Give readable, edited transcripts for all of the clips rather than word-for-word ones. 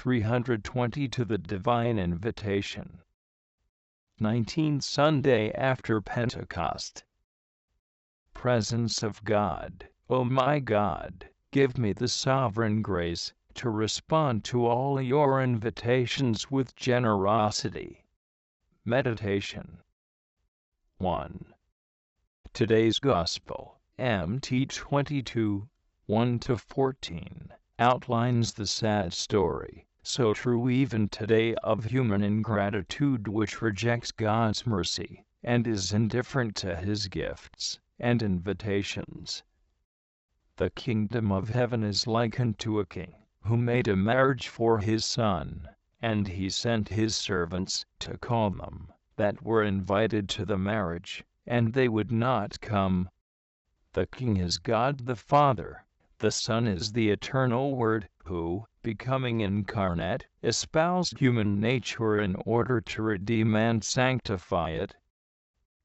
320 to the Divine Invitation. 19th Sunday after Pentecost. Presence of God. O my God, give me the sovereign grace to respond to all your invitations with generosity. Meditation. 1. Today's Gospel, MT 22, 1-14, outlines the sad story, so true even today, of human ingratitude which rejects God's mercy and is indifferent to His gifts and invitations. The kingdom of heaven is likened to a king who made a marriage for his son, and he sent his servants to call them that were invited to the marriage, and they would not come. The King is God the Father. The Son is the eternal Word, who, becoming incarnate, espoused human nature in order to redeem and sanctify it.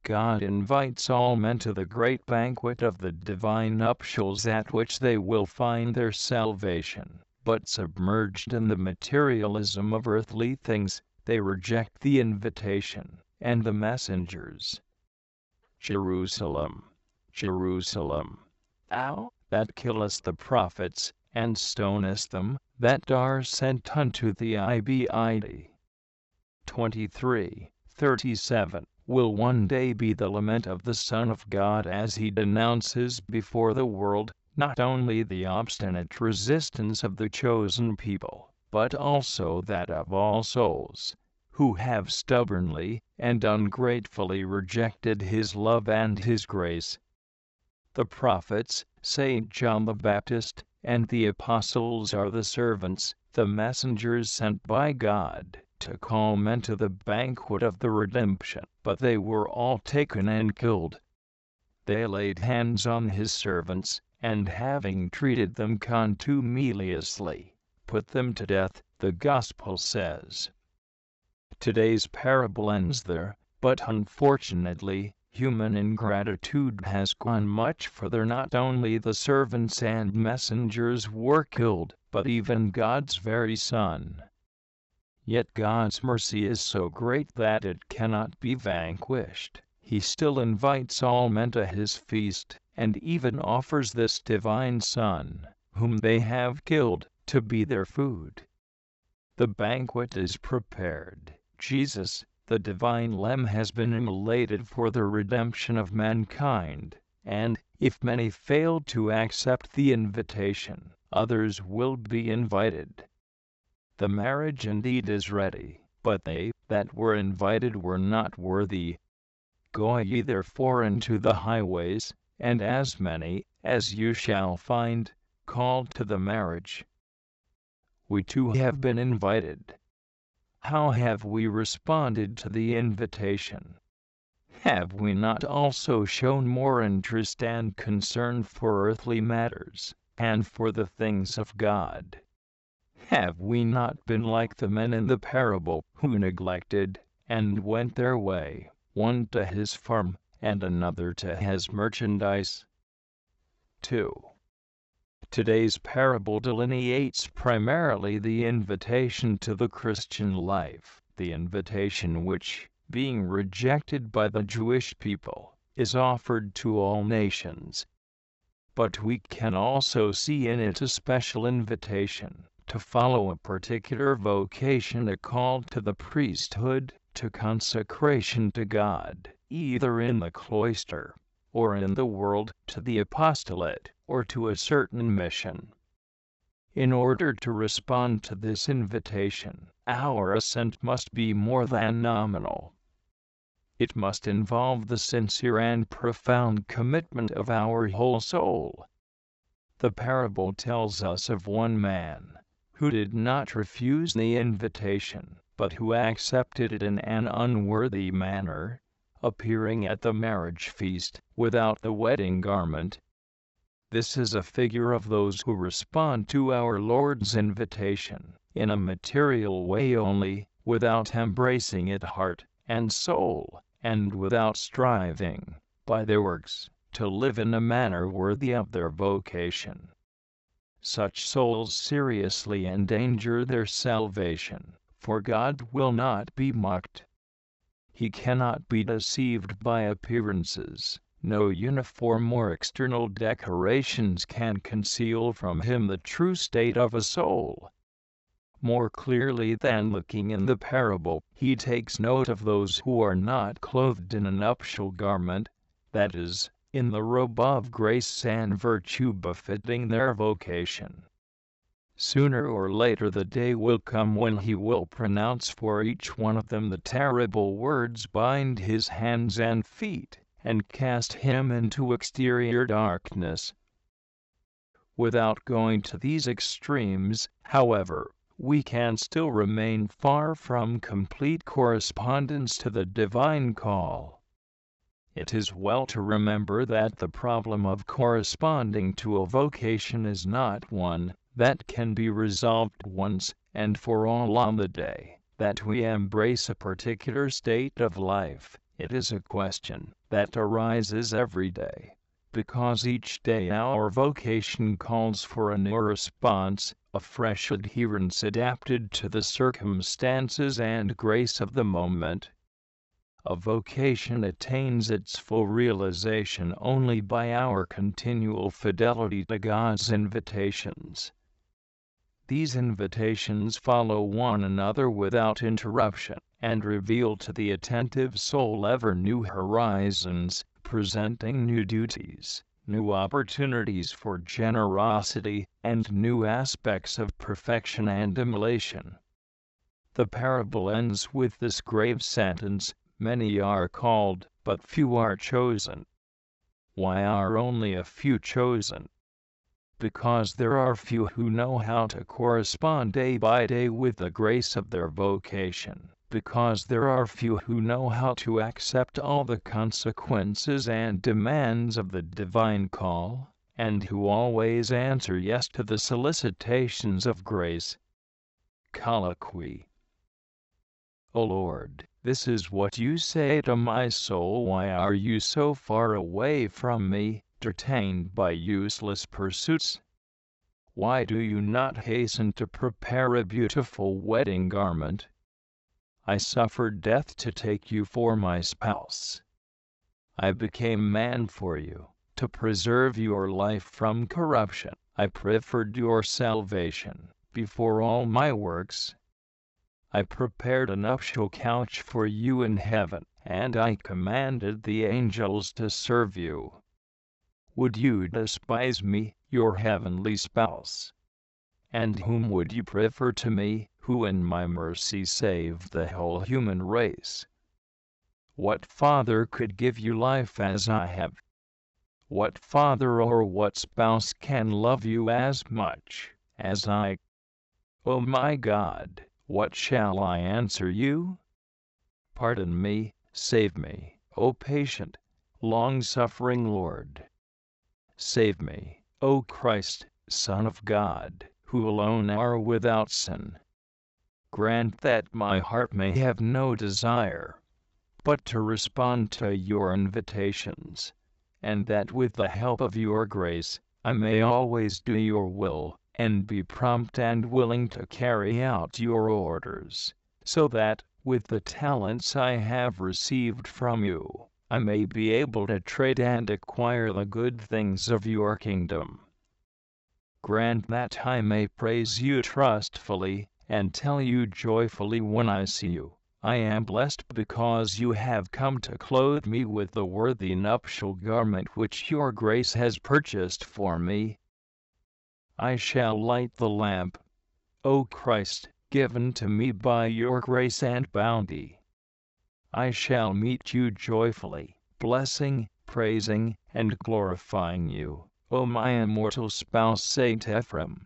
God invites all men to the great banquet of the divine nuptials at which they will find their salvation, but submerged in the materialism of earthly things, they reject the invitation and the messengers. Jerusalem, Jerusalem, thou that killest the prophets, and stonest them that are sent unto thee. Ibid. 23:37 will one day be the lament of the Son of God as he denounces before the world not only the obstinate resistance of the chosen people, but also that of all souls who have stubbornly and ungratefully rejected His love and His grace. The prophets, St. John the Baptist, and the apostles are the servants, the messengers sent by God to call men to the banquet of the redemption, but they were all taken and killed. They laid hands on His servants, and having treated them contumeliously, put them to death, the Gospel says. Today's parable ends there, but unfortunately, human ingratitude has gone much further. Not only the servants and messengers were killed, but even God's very Son. Yet God's mercy is so great that it cannot be vanquished. He still invites all men to His feast, and even offers this divine Son, whom they have killed, to be their food. The banquet is prepared. Jesus, the divine Lamb, has been immolated for the redemption of mankind, and, if many fail to accept the invitation, others will be invited. The marriage indeed is ready, but they that were invited were not worthy. Go ye therefore into the highways, and as many as you shall find, called to the marriage. We too have been invited. How have we responded to the invitation? Have we not also shown more interest and concern for earthly matters, and for the things of God? Have we not been like the men in the parable, who neglected, and went their way, one to his farm, and another to his merchandise? 2. Today's parable delineates primarily the invitation to the Christian life, the invitation which, being rejected by the Jewish people, is offered to all nations. But we can also see in it a special invitation to follow a particular vocation, a call to the priesthood, to consecration to God, either in the cloister or in the world, to the apostolate, or to a certain mission. In order to respond to this invitation, our assent must be more than nominal. It must involve the sincere and profound commitment of our whole soul. The parable tells us of one man who did not refuse the invitation, but who accepted it in an unworthy manner, appearing at the marriage feast without the wedding garment. This is a figure of those who respond to our Lord's invitation in a material way only, without embracing it heart and soul, and without striving, by their works, to live in a manner worthy of their vocation. such souls seriously endanger their salvation, for God will not be mocked. He cannot be deceived by appearances. No uniform or external decorations can conceal from him the true state of a soul. More clearly than looking in the parable, he takes note of those who are not clothed in a nuptial garment, that is, in the robe of grace and virtue befitting their vocation. Sooner or later the day will come when he will pronounce for each one of them the terrible words, bind his hands and feet, and cast him into exterior darkness. Without going to these extremes, however, we can still remain far from complete correspondence to the divine call. It is well to remember that the problem of corresponding to a vocation is not one that can be resolved once and for all on the day that we embrace a particular state of life. It is a question that arises every day, because each day our vocation calls for a new response, a fresh adherence adapted to the circumstances and grace of the moment. A vocation attains its full realization only by our continual fidelity to God's invitations. These invitations follow one another without interruption, and reveal to the attentive soul ever new horizons, presenting new duties, new opportunities for generosity, and new aspects of perfection and immolation. The parable ends with this grave sentence: many are called, but few are chosen. Why are only a few chosen? Because there are few who know how to correspond day by day with the grace of their vocation, because there are few who know how to accept all the consequences and demands of the divine call, and who always answer yes to the solicitations of grace. Colloquy. O Lord, this is what you say to my soul: why are you so far away from me, detained by useless pursuits? Why do you not hasten to prepare a beautiful wedding garment? I suffered death to take you for my spouse. I became man for you, to preserve your life from corruption. I preferred your salvation before all my works. I prepared a nuptial couch for you in heaven, and I commanded the angels to serve you. Would you despise me, your heavenly spouse? And whom would you prefer to me, who in my mercy saved the whole human race? What father could give you life as I have? What father or what spouse can love you as much as I? O my God, what shall I answer you? Pardon me, save me, O patient, long-suffering Lord. Save me, O Christ, Son of God, who alone are without sin. Grant that my heart may have no desire but to respond to your invitations, and that with the help of your grace, I may always do your will, and be prompt and willing to carry out your orders, so that, with the talents I have received from you, I may be able to trade and acquire the good things of your kingdom. Grant that I may praise you trustfully, and tell you joyfully when I see you, I am blessed because you have come to clothe me with the worthy nuptial garment which your grace has purchased for me. I shall light the lamp, O Christ, given to me by your grace and bounty. I shall meet you joyfully, blessing, praising, and glorifying you, O my immortal spouse Saint Ephrem.